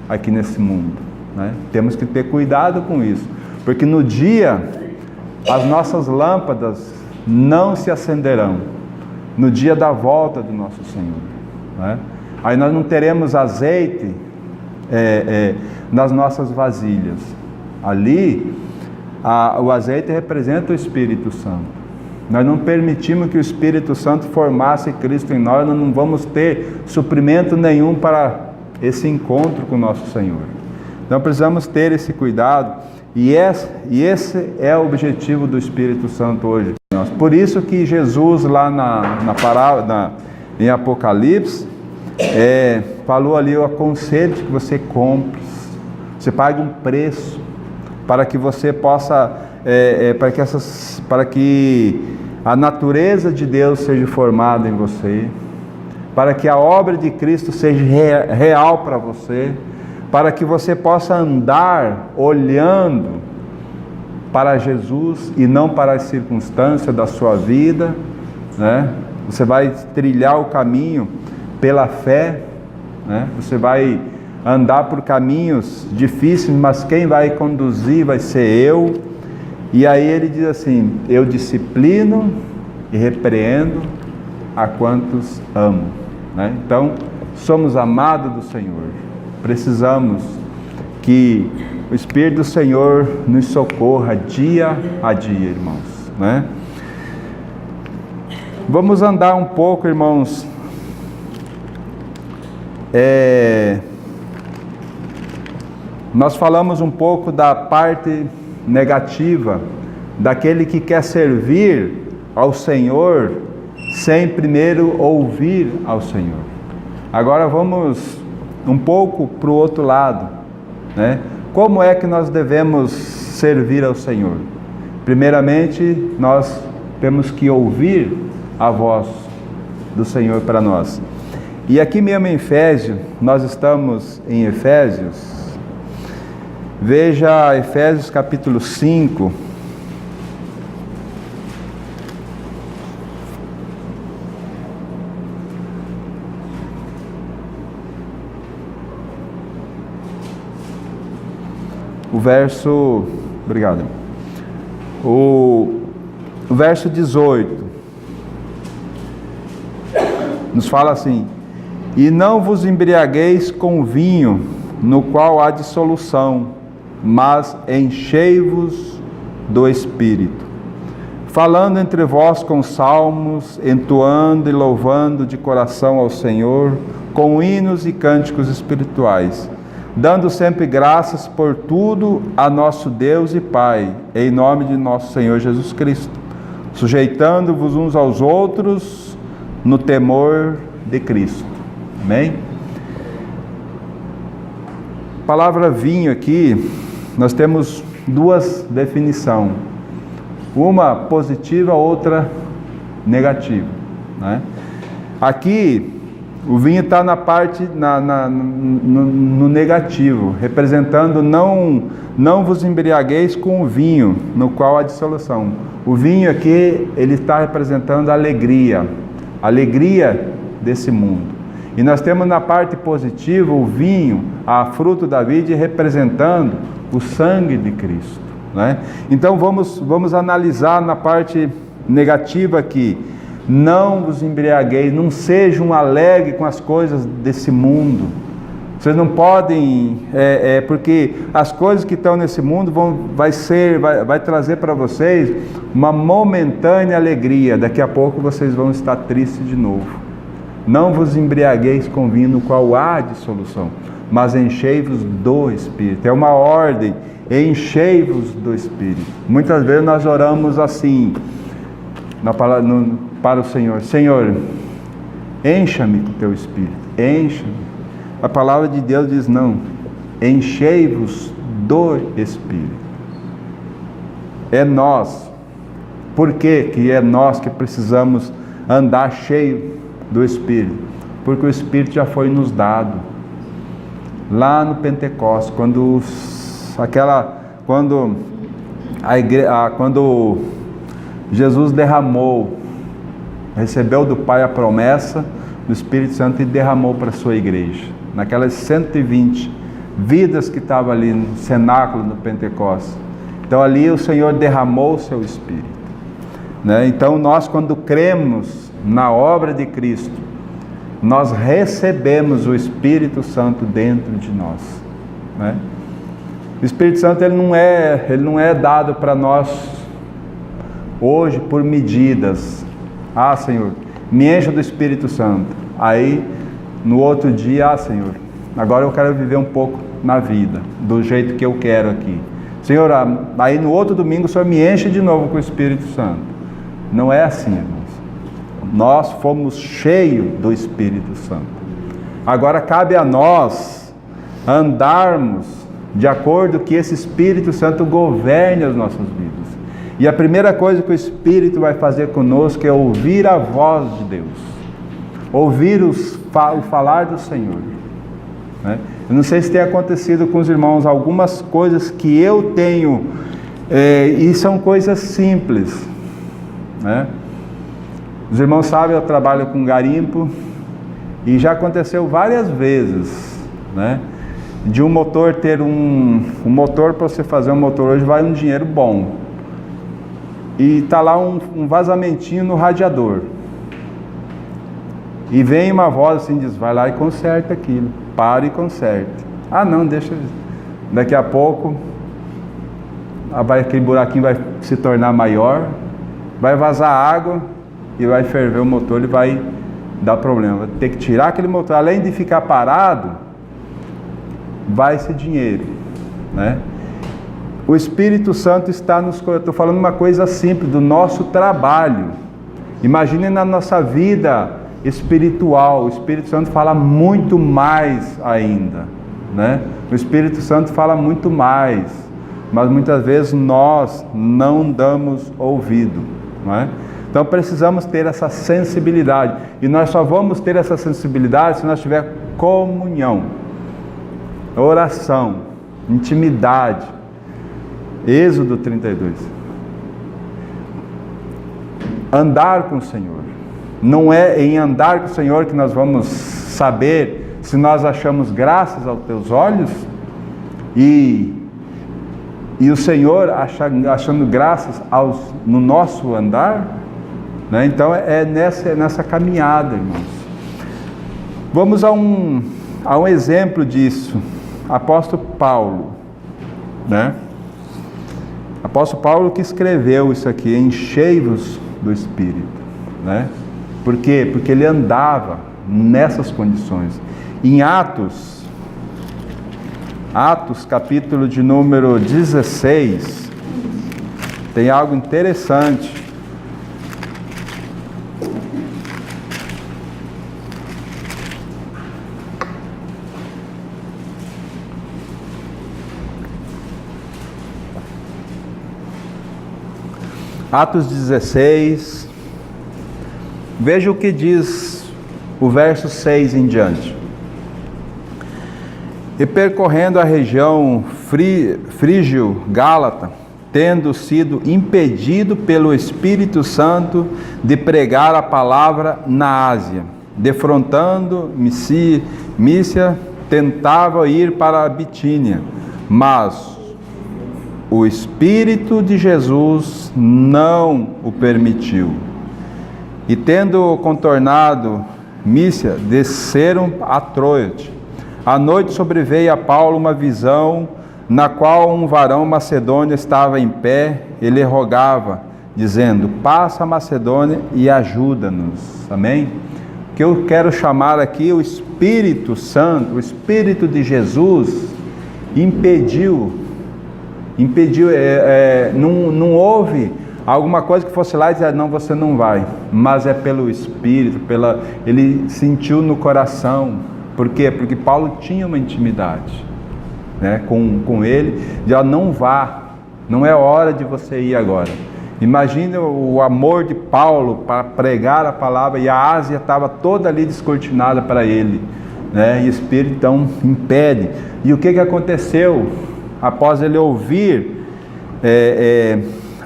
A: aqui nesse mundo, né? Temos que ter cuidado com isso, porque no dia as nossas lâmpadas não se acenderão, no dia da volta do nosso Senhor, né? Aí nós não teremos azeite nas nossas vasilhas. Ali o azeite representa o Espírito Santo. Nós não permitimos que o Espírito Santo formasse Cristo em nós, nós não vamos ter suprimento nenhum para esse encontro com o nosso Senhor. Então precisamos ter esse cuidado, e esse é o objetivo do Espírito Santo hoje. Por isso que Jesus lá na parábola, em Apocalipse, falou ali: eu aconselho que você compre, você pague um preço, para que você possa, para que a natureza de Deus seja formada em você, para que a obra de Cristo seja real para você, para que você possa andar olhando para Jesus e não para as circunstâncias da sua vida, né? Você vai trilhar o caminho pela fé, né? Você vai andar por caminhos difíceis, mas quem vai conduzir vai ser eu. E aí ele diz assim: eu disciplino e repreendo a quantos amo, né? Então, somos amados do Senhor, precisamos que o Espírito do Senhor nos socorra dia a dia, irmãos, né? Vamos andar um pouco, irmãos, nós falamos um pouco da parte negativa daquele que quer servir ao Senhor sem primeiro ouvir ao Senhor. Agora vamos um pouco para o outro lado, né? Como é que nós devemos servir ao Senhor? Primeiramente, nós temos que ouvir a voz do Senhor para nós. E aqui mesmo em Efésios, nós estamos em Efésios. Veja Efésios capítulo 5. O verso, obrigado. O verso 18 nos fala assim: e não vos embriagueis com vinho, no qual há dissolução, mas enchei-vos do Espírito, falando entre vós com salmos, entoando e louvando de coração ao Senhor, com hinos e cânticos espirituais, dando sempre graças por tudo a nosso Deus e Pai, em nome de nosso Senhor Jesus Cristo, sujeitando-vos uns aos outros no temor de Cristo. Amém? A palavra vinho aqui, nós temos duas definições, uma positiva, outra negativa, né? Aqui o vinho está na parte, no negativo, representando não vos embriagueis com o vinho, no qual há dissolução. O vinho aqui, ele está representando a alegria desse mundo. E nós temos na parte positiva o vinho, a fruto da vide, representando o sangue de Cristo, né? Então vamos analisar na parte negativa aqui. Não vos embriagueis, não sejam alegres com as coisas desse mundo. Vocês não podem, porque as coisas que estão nesse mundo vai trazer para vocês uma momentânea alegria. Daqui a pouco vocês vão estar tristes de novo. Não vos embriagueis com vinho no qual há dissolução, mas enchei-vos do Espírito. É uma ordem, enchei-vos do Espírito. Muitas vezes nós oramos assim, para o Senhor: Senhor, encha-me com teu Espírito, encha-me. A palavra de Deus diz: não, enchei-vos do Espírito. É nós Por que é nós que precisamos andar cheio do Espírito? Porque o Espírito já foi nos dado. Lá no Pentecostes, quando Jesus derramou, recebeu do Pai a promessa do Espírito Santo e derramou para a sua igreja. Naquelas 120 vidas que estavam ali no cenáculo do Pentecostes. Então ali o Senhor derramou o seu Espírito, né? Então nós, quando cremos na obra de Cristo, nós recebemos o Espírito Santo dentro de nós, né? O Espírito Santo ele não é dado para nós hoje por medidas. Ah, Senhor, me encha do Espírito Santo. Aí no outro dia, Senhor, agora eu quero viver um pouco na vida, do jeito que eu quero aqui. Senhor, aí no outro domingo o Senhor me enche de novo com o Espírito Santo. Não é assim, irmãos. Nós fomos cheios do Espírito Santo. Agora cabe a nós andarmos de acordo que esse Espírito Santo governe as nossas vidas. E a primeira coisa que o Espírito vai fazer conosco é ouvir a voz de Deus. Ouvir o falar do Senhor, né? Eu não sei se tem acontecido com os irmãos algumas coisas que eu tenho, e são coisas simples, né? Os irmãos sabem, eu trabalho com garimpo, e já aconteceu várias vezes, né? De um motor ter um motor, para você fazer um motor hoje vai um dinheiro bom, e está lá um vazamentinho no radiador, e vem uma voz assim, diz, vai lá e conserta aquilo, para e conserta. Ah não, deixa, daqui a pouco aquele buraquinho vai se tornar maior, vai vazar água e vai ferver o motor e vai dar problema. Vai ter que tirar aquele motor, além de ficar parado, vai esse dinheiro, né? O Espírito Santo está nos... Eu estou falando uma coisa simples, do nosso trabalho. Imagine na nossa vida espiritual, o Espírito Santo fala muito mais ainda, né? O Espírito Santo fala muito mais, mas muitas vezes nós não damos ouvido, não é? Então precisamos ter essa sensibilidade, e nós só vamos ter essa sensibilidade se nós tivermos comunhão, oração, intimidade. Êxodo 32. Andar com o Senhor. Não é em andar com o Senhor que nós vamos saber se nós achamos graças aos teus olhos e o Senhor achando graças no nosso andar, né? Então é nessa caminhada, irmãos. Vamos a um exemplo disso. Apóstolo Paulo, né? Apóstolo Paulo que escreveu isso aqui, enchei-vos do Espírito, né? Por quê? Porque ele andava nessas condições. Em Atos capítulo de número 16, tem algo interessante. Atos 16, veja o que diz o verso 6 em diante. E percorrendo a região frígio-gálata, tendo sido impedido pelo Espírito Santo de pregar a palavra na Ásia, defrontando Mícia, tentava ir para a Bitínia, mas o Espírito de Jesus não o permitiu. E tendo contornado Mícia, desceram a Troade. À noite sobreveio a Paulo uma visão, na qual um varão macedônio estava em pé, ele rogava, dizendo, passa a Macedônia e ajuda-nos. Amém? O que eu quero chamar aqui, o Espírito Santo, o Espírito de Jesus, impediu, não houve alguma coisa que fosse lá e dizer, não, você não vai, mas é pelo Espírito, ele sentiu no coração. Por quê? Porque Paulo tinha uma intimidade, né, com ele, de não vá, não é hora de você ir agora. Imagine o amor de Paulo para pregar a palavra, e a Ásia estava toda ali descortinada para ele, né? E o Espírito então impede. E o que aconteceu? Após ele ouvir,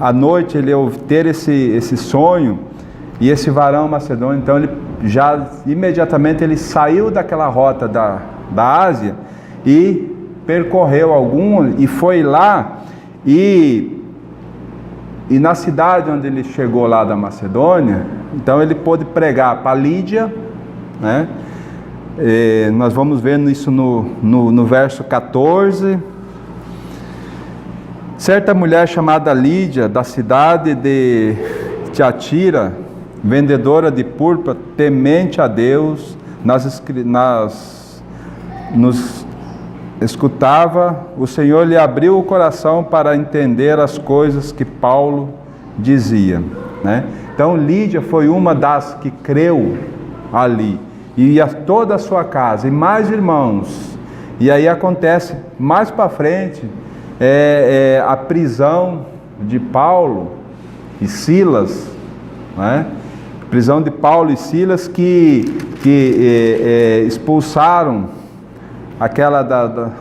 A: à noite ele ter esse sonho, e esse varão macedônio, então ele já imediatamente ele saiu daquela rota da Ásia e percorreu e foi lá, e na cidade onde ele chegou lá da Macedônia, então ele pôde pregar para Lídia, né? Nós vamos ver isso no verso 14. Certa mulher chamada Lídia, da cidade de Tiatira, vendedora de púrpura, temente a Deus, nos escutava, o Senhor lhe abriu o coração para entender as coisas que Paulo dizia, né? Então Lídia foi uma das que creu ali, e toda a sua casa, e mais irmãos. E aí acontece mais para frente a prisão de Paulo e Silas, né? Prisão de Paulo e Silas que expulsaram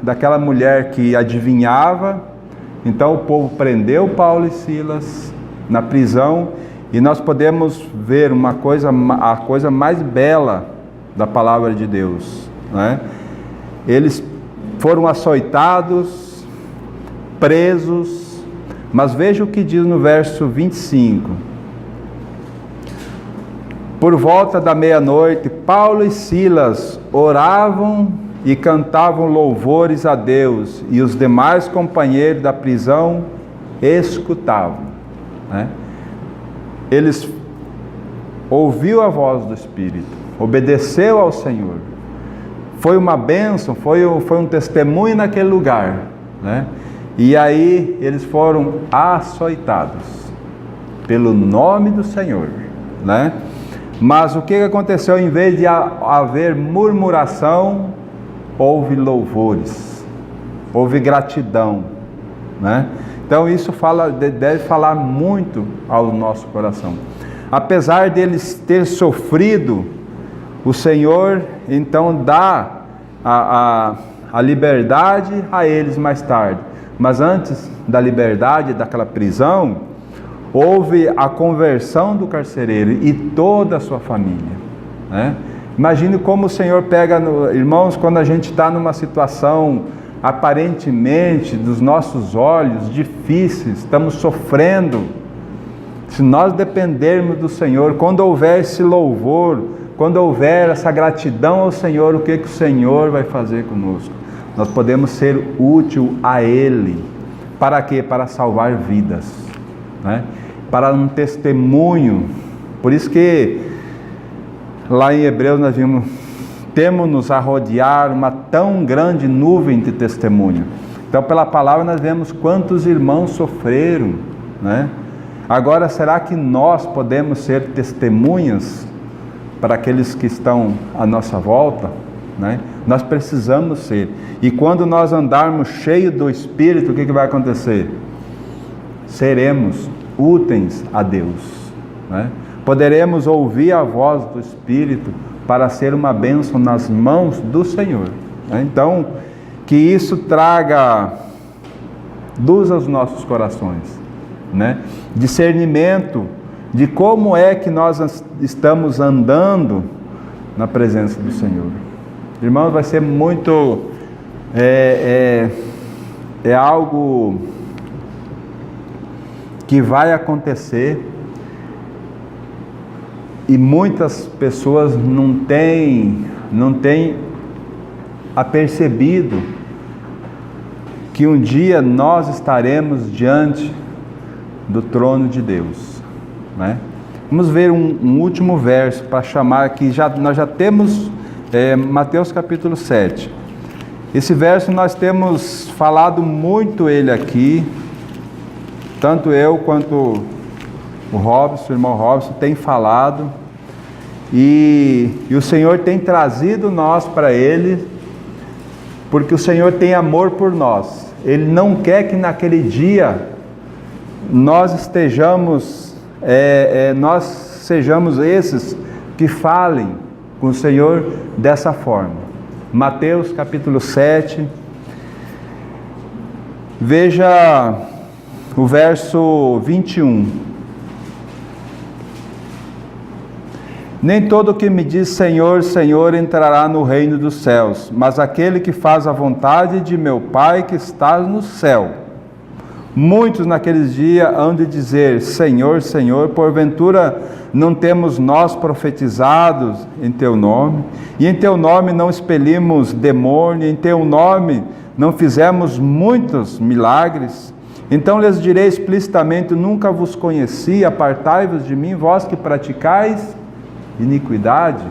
A: daquela mulher que adivinhava. Então o povo prendeu Paulo e Silas na prisão, e nós podemos ver a coisa mais bela da palavra de Deus, né? Eles foram açoitados, presos, mas veja o que diz no verso 25. Por volta da meia-noite, Paulo e Silas oravam e cantavam louvores a Deus, e os demais companheiros da prisão escutavam, né? Eles ouviu a voz do Espírito, obedeceu ao Senhor. Foi uma bênção, foi um testemunho naquele lugar, né? E aí eles foram açoitados pelo nome do Senhor, né? Mas o que aconteceu? Em vez de haver murmuração, houve louvores, houve gratidão, né? Então isso deve falar muito ao nosso coração. Apesar deles ter sofrido, o Senhor então dá a liberdade a eles mais tarde. Mas antes da liberdade, daquela prisão, houve a conversão do carcereiro e toda a sua família, né? Imagine como o Senhor pega, irmãos, quando a gente está numa situação aparentemente dos nossos olhos difíceis, estamos sofrendo. Se nós dependermos do Senhor, quando houver esse louvor, quando houver essa gratidão ao Senhor, o que o Senhor vai fazer conosco? Nós podemos ser útil a Ele. Para quê? Para salvar vidas, né? Para um testemunho. Por isso que lá em Hebreus nós vimos, temos-nos a rodear uma tão grande nuvem de testemunho. Então pela palavra nós vemos quantos irmãos sofreram, né? Agora, será que nós podemos ser testemunhas para aqueles que estão à nossa volta, né? Nós precisamos ser. E quando nós andarmos cheios do Espírito, o que vai acontecer? Seremos úteis a Deus, né? Poderemos ouvir a voz do Espírito para ser uma bênção nas mãos do Senhor, né? Então, que isso traga luz aos nossos corações, né? Discernimento de como é que nós estamos andando na presença do Senhor. Irmãos, vai ser muito algo que vai acontecer, e muitas pessoas não têm apercebido que um dia nós estaremos diante do trono de Deus, né? Vamos ver um último verso para chamar aqui. Nós já temos Mateus capítulo 7. Esse verso nós temos falado muito ele aqui, tanto eu quanto o Robson, o irmão Robson, tem falado, e o Senhor tem trazido nós para Ele, porque o Senhor tem amor por nós. Ele não quer que naquele dia nós sejamos esses que falem com o Senhor dessa forma. Mateus capítulo 7, veja o verso 21. Nem todo que me diz Senhor, Senhor entrará no reino dos céus, mas aquele que faz a vontade de meu Pai que está no céu. Muitos naqueles dias hão de dizer, Senhor, Senhor, porventura não temos nós profetizados em Teu nome? E em Teu nome não expelimos demônio, em Teu nome não fizemos muitos milagres? Então lhes direi explicitamente, nunca vos conheci, apartai-vos de mim, vós que praticais iniquidade,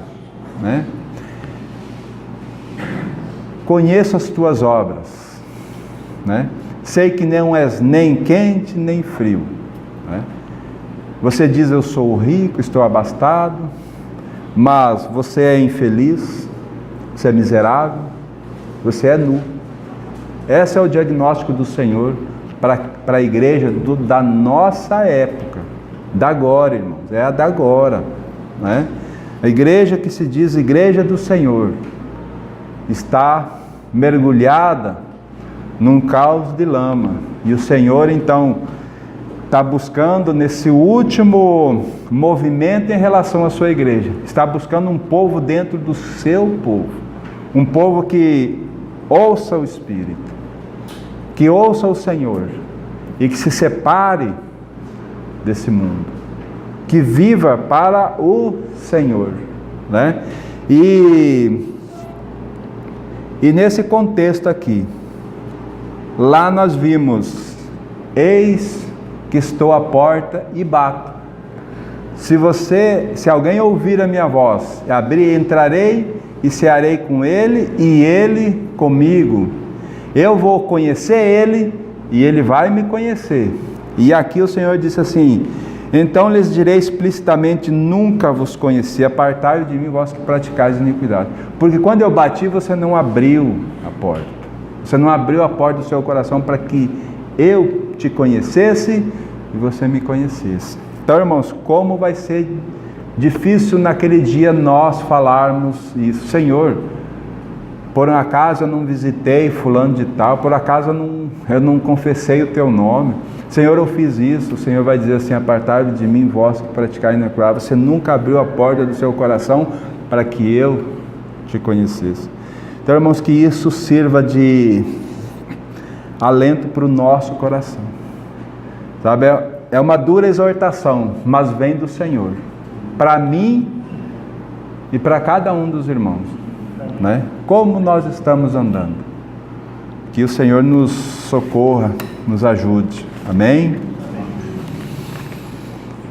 A: né? Conheço as tuas obras, né? Sei que não és nem quente nem frio, né? Você diz eu sou rico, estou abastado, mas você é infeliz, você é miserável, você é nu. Esse é o diagnóstico do Senhor para a igreja da nossa época, da agora, irmãos, é a da agora, né? A igreja que se diz igreja do Senhor está mergulhada num caos de lama, e o Senhor então está buscando nesse último movimento em relação à sua igreja, está buscando um povo dentro do seu povo, um povo que ouça o Espírito, que ouça o Senhor e que se separe desse mundo, que viva para o Senhor, né? E nesse contexto aqui, lá nós vimos, eis que estou à porta e bato. Se alguém ouvir a minha voz, abrir, entrarei e cearei com ele e ele comigo. Eu vou conhecer ele e ele vai me conhecer. E aqui o Senhor disse assim, então lhes direi explicitamente, nunca vos conheci, apartai-vos de mim, vós que praticais iniquidade. Porque quando eu bati, você não abriu a porta. Você não abriu a porta do seu coração para que eu te conhecesse e você me conhecesse. Então, irmãos, como vai ser difícil naquele dia nós falarmos isso. Senhor, por um acaso eu não visitei fulano de tal, por acaso eu não confessei o teu nome. Senhor, eu fiz isso. O Senhor vai dizer assim, apartai-vos de mim, vós que praticais iniquidade. Você nunca abriu a porta do seu coração para que eu te conhecesse. Então, irmãos, que isso sirva de alento para o nosso coração. Sabe, é uma dura exortação, mas vem do Senhor. Para mim e para cada um dos irmãos, né? Como nós estamos andando. Que o Senhor nos socorra, nos ajude. Amém?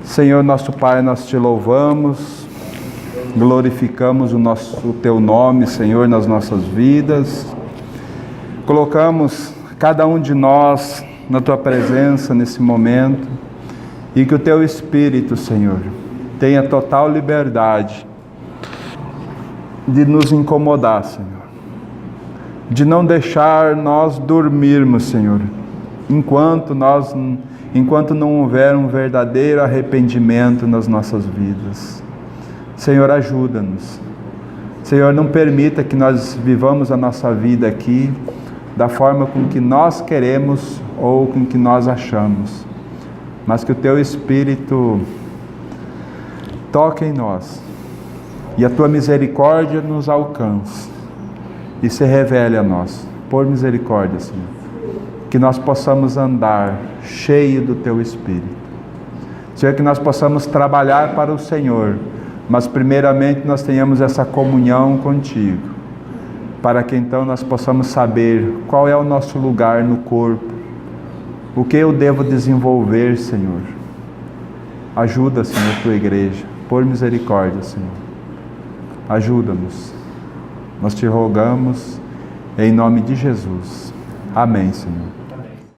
A: Senhor nosso Pai, nós te louvamos, glorificamos o teu nome, Senhor, nas nossas vidas. Colocamos cada um de nós na tua presença nesse momento e que o teu Espírito, Senhor, tenha total liberdade de nos incomodar, Senhor, de não deixar nós dormirmos, Senhor, enquanto não houver um verdadeiro arrependimento nas nossas vidas. Senhor, ajuda-nos. Senhor, não permita que nós vivamos a nossa vida aqui da forma com que nós queremos ou com que nós achamos, mas que o teu Espírito toque em nós e a tua misericórdia nos alcance e se revele a nós, por misericórdia, Senhor, que nós possamos andar cheio do teu Espírito. Senhor, que nós possamos trabalhar para o Senhor, mas primeiramente nós tenhamos essa comunhão contigo, para que então nós possamos saber qual é o nosso lugar no corpo, o que eu devo desenvolver, Senhor. Ajuda, Senhor, a tua igreja, por misericórdia, Senhor. Ajuda-nos. Nós te rogamos em nome de Jesus. Amém, Senhor.